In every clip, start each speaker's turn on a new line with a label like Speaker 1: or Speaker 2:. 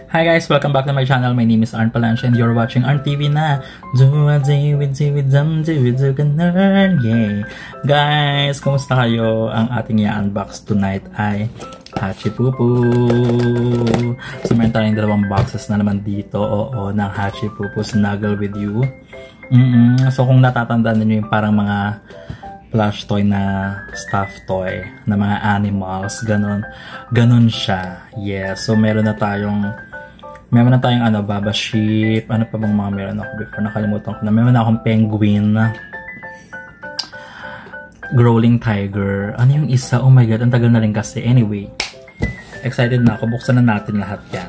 Speaker 1: Hi guys, welcome back to my channel. My name is Arn Palancia and you're watching Arn TV na. Yay! Guys, kumusta kayo? Ang ating i-unbox tonight ay Hachipupu. So meron tayong dalawang boxes na naman dito. Oo, ng Hachipupu Snuggle With You. So kung natatandaan niyo yung parang mga plush toy na stuffed toy na mga animals, ganon siya. Yes, so meron na tayong Baba Sheep. Ano pa bang mga meron ako before? Nakalimutan ko na. Meron na akong penguin. Growling tiger. Ano yung isa? Oh my god, ang tagal na rin kasi. Anyway, excited na ako. Buksan na natin lahat yan.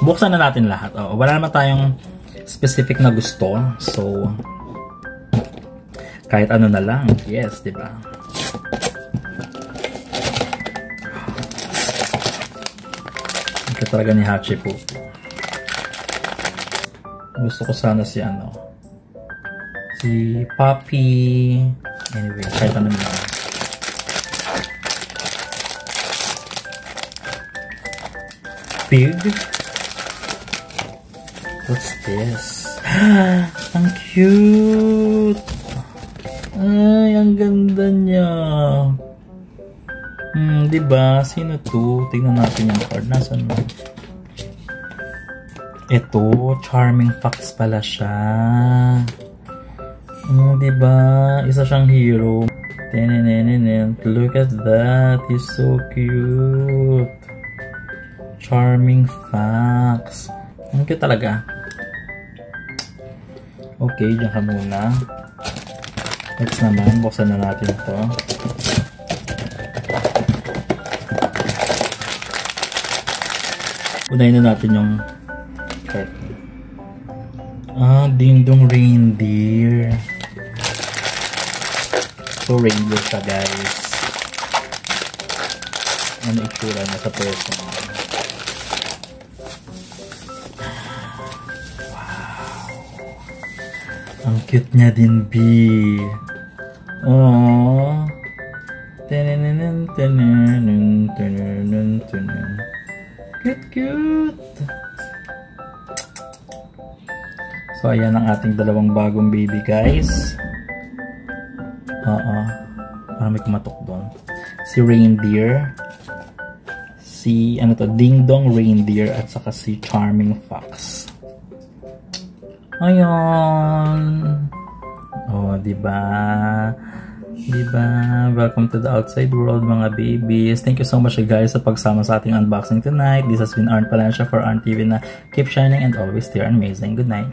Speaker 1: Buksan na natin lahat. Oh, wala naman tayong specific na gusto. So, kahit ano na lang. Yes, diba? Ito talaga ni Hachipupu. Gusto ko sana si Puppy. Anyway, kahit ano naman. Pig? What's this? Ang cute! Ay, ang ganda niya. Diba? Sino to? Tingnan natin yung card. Nasaan mo? Ito, Charming Fox pala siya. Diba? Isa siyang hero. Look at that. He's so cute. Charming Fox. Ang cute talaga. Okay, dyan ka muna. Next naman, buksan na natin ito. Unahin na natin yung Ding Dong Reindeer. So, reindeer siya, guys. Ano itsura niya sa person? Wow! Ang cute niya din, B. Aww. Cute! So, ayan ang ating dalawang bagong baby, guys. Parang may kumatok doon. Si Reindeer. Ding Dong Reindeer. At saka si Charming Fox. Ayan. Oh, diba? Welcome to the outside world, mga babies. Thank you so much, guys, sa pagsama sa ating unboxing tonight. This has been Arn Palancia for Arn TV na keep shining and always stay amazing. Good night.